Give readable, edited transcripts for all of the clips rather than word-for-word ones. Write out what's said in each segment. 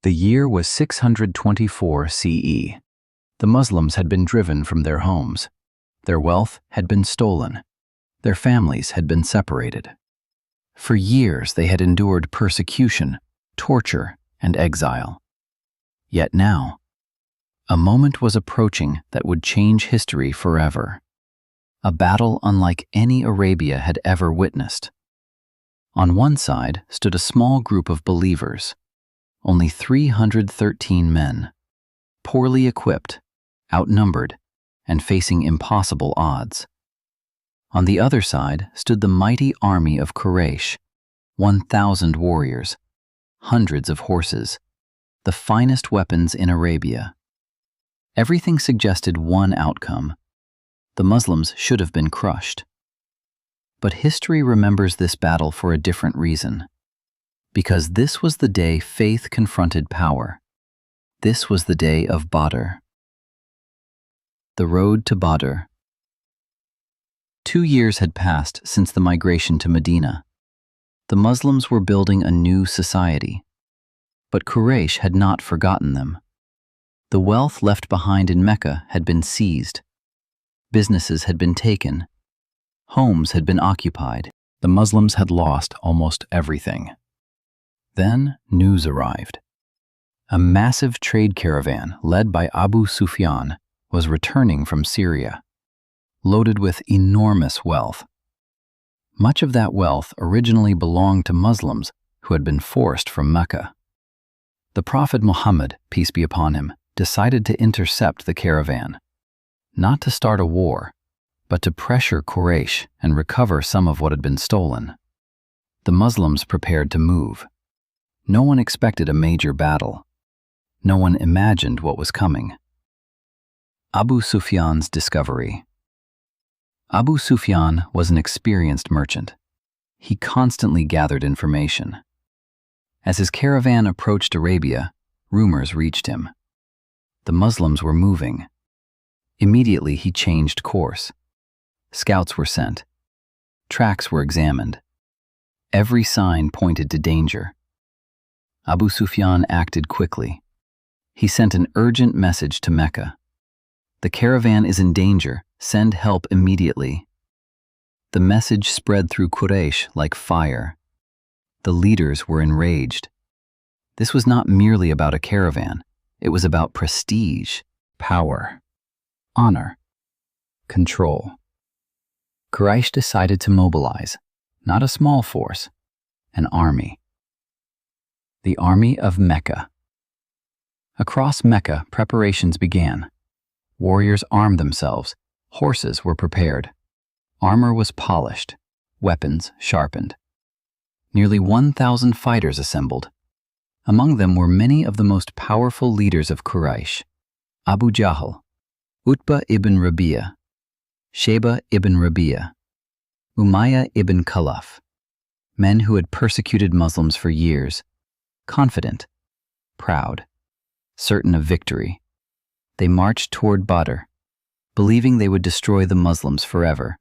The year was 624 CE. The Muslims had been driven from their homes. Their wealth had been stolen. Their families had been separated. For years they had endured persecution, torture, and exile. Yet now, a moment was approaching that would change history forever. A battle unlike any Arabia had ever witnessed. On one side stood a small group of believers, only 313 men, poorly equipped, outnumbered, and facing impossible odds. On the other side stood the mighty army of Quraysh, 1,000 warriors, hundreds of horses, the finest weapons in Arabia. Everything suggested one outcome. The Muslims should have been crushed. But history remembers this battle for a different reason. Because this was the day faith confronted power. This was the day of Badr. The road to Badr. 2 years had passed since the migration to Medina. The Muslims were building a new society. But Quraysh had not forgotten them. The wealth left behind in Mecca had been seized. Businesses had been taken. Homes had been occupied. The Muslims had lost almost everything. Then news arrived. A massive trade caravan led by Abu Sufyan was returning from Syria, loaded with enormous wealth. Much of that wealth originally belonged to Muslims who had been forced from Mecca. The Prophet Muhammad, peace be upon him, decided to intercept the caravan, not to start a war, but to pressure Quraysh and recover some of what had been stolen. The Muslims prepared to move. No one expected a major battle. No one imagined what was coming. Abu Sufyan's discovery. Abu Sufyan was an experienced merchant. He constantly gathered information. As his caravan approached Arabia, rumors reached him. The Muslims were moving. Immediately he changed course. Scouts were sent. Tracks were examined. Every sign pointed to danger. Abu Sufyan acted quickly. He sent an urgent message to Mecca. The caravan is in danger. Send help immediately. The message spread through Quraysh like fire. The leaders were enraged. This was not merely about a caravan. It was about prestige, power, honor, control. Quraysh decided to mobilize, not a small force, an army. The Army of Mecca. Across Mecca, preparations began. Warriors armed themselves. Horses were prepared. Armor was polished. Weapons sharpened. Nearly 1,000 fighters assembled. Among them were many of the most powerful leaders of Quraysh: Abu Jahl, Utbah ibn Rabi'a, Shayba ibn Rabi'a, Umayyah ibn Khalaf, men who had persecuted Muslims for years. Confident, proud, certain of victory, they marched toward Badr, believing they would destroy the Muslims forever.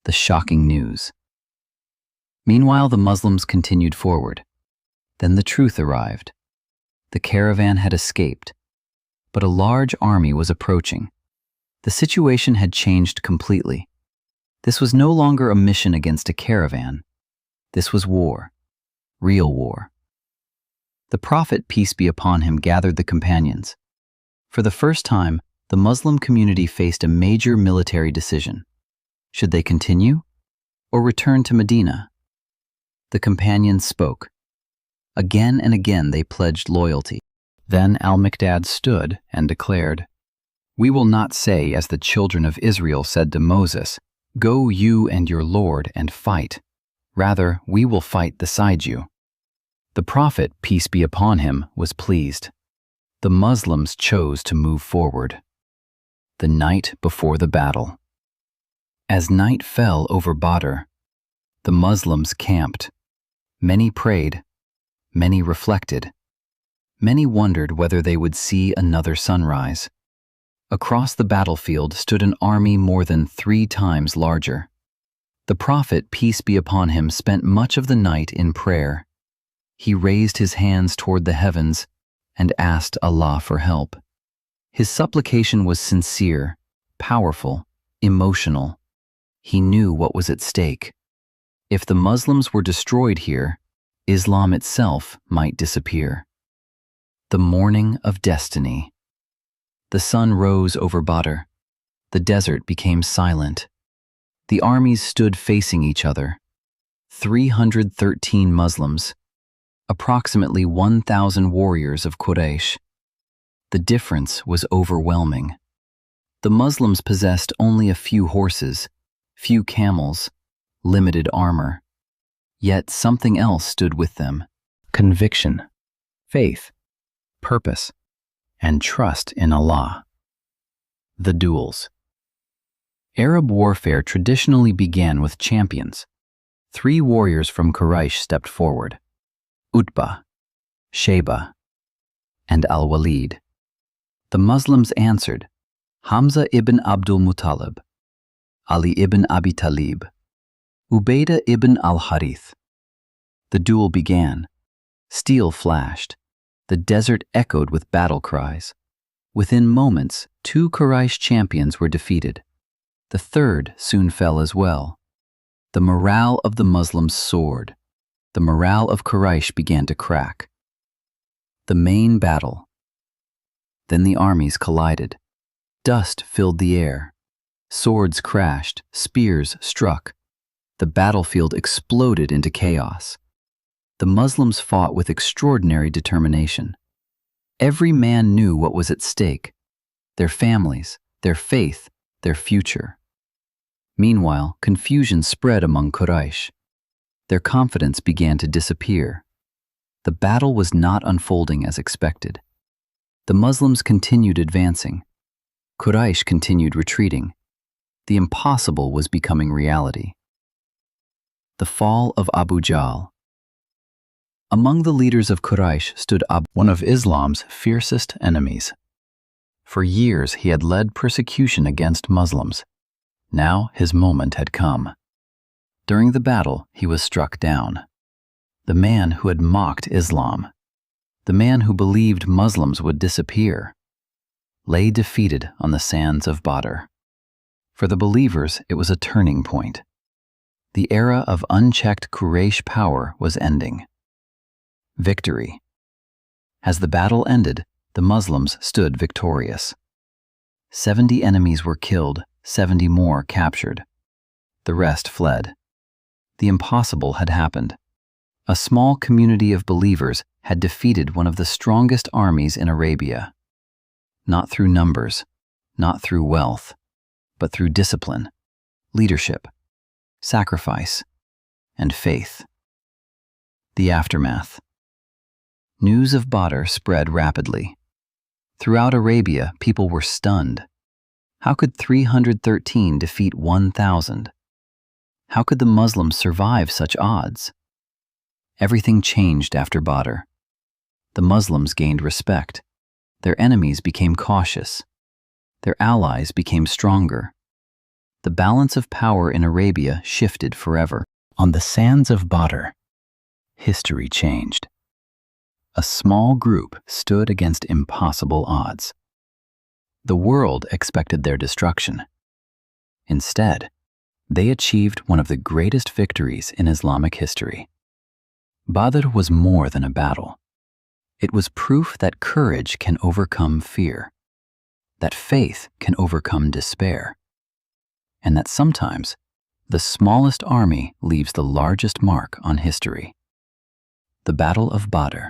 The shocking news. Meanwhile, the Muslims continued forward. Then the truth arrived. The caravan had escaped, but a large army was approaching. The situation had changed completely. This was no longer a mission against a caravan. This was war, real war. The Prophet, peace be upon him, gathered the companions. For the first time, the Muslim community faced a major military decision. Should they continue or return to Medina? The companions spoke. Again and again they pledged loyalty. Then Al-Miqdad stood and declared, "We will not say as the children of Israel said to Moses, 'Go you and your Lord and fight.' Rather, we will fight beside you." The Prophet, peace be upon him, was pleased. The Muslims chose to move forward. The night before the battle. As night fell over Badr, the Muslims camped. Many prayed, many reflected, many wondered whether they would see another sunrise. Across the battlefield stood an army more than 3 times larger. The Prophet, peace be upon him, spent much of the night in prayer. He raised his hands toward the heavens and asked Allah for help. His supplication was sincere, powerful, emotional. He knew what was at stake. If the Muslims were destroyed here, Islam itself might disappear. The morning of destiny. The sun rose over Badr. The desert became silent. The armies stood facing each other. 313 Muslims, approximately 1,000 warriors of Quraysh. The difference was overwhelming. The Muslims possessed only a few horses, few camels, limited armor. Yet something else stood with them: conviction, faith, purpose, and trust in Allah. The duels. Arab warfare traditionally began with champions. 3 warriors from Quraysh stepped forward: Utbah, Shayba, and Al-Walid. The Muslims answered: Hamza ibn Abdul-Muttalib, Ali ibn Abi Talib, Ubaidah ibn al-Harith. The duel began. Steel flashed. The desert echoed with battle cries. Within moments, 2 Quraysh champions were defeated. The third soon fell as well. The morale of the Muslims soared. The morale of Quraysh began to crack. The main battle. Then the armies collided. Dust filled the air. Swords crashed, spears struck. The battlefield exploded into chaos. The Muslims fought with extraordinary determination. Every man knew what was at stake: their families, their faith, their future. Meanwhile, confusion spread among Quraysh. Their confidence began to disappear. The battle was not unfolding as expected. The Muslims continued advancing. Quraysh continued retreating. The impossible was becoming reality. The Fall of Abu Jahl. Among the leaders of Quraysh stood one of Islam's fiercest enemies. For years he had led persecution against Muslims. Now his moment had come. During the battle, he was struck down. The man who had mocked Islam, the man who believed Muslims would disappear, lay defeated on the sands of Badr. For the believers, it was a turning point. The era of unchecked Quraysh power was ending. Victory. As the battle ended, the Muslims stood victorious. 70 enemies were killed, 70 more captured. The rest fled. The impossible had happened. A small community of believers had defeated one of the strongest armies in Arabia. Not through numbers, not through wealth, but through discipline, leadership, sacrifice, and faith. The aftermath. News of Badr spread rapidly. Throughout Arabia, people were stunned. How could 313 defeat 1,000? How could the Muslims survive such odds? Everything changed after Badr. The Muslims gained respect. Their enemies became cautious. Their allies became stronger. The balance of power in Arabia shifted forever. On the sands of Badr, history changed. A small group stood against impossible odds. The world expected their destruction. Instead, they achieved one of the greatest victories in Islamic history. Badr was more than a battle. It was proof that courage can overcome fear, that faith can overcome despair, and that sometimes the smallest army leaves the largest mark on history. The Battle of Badr,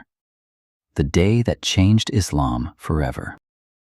the day that changed Islam forever.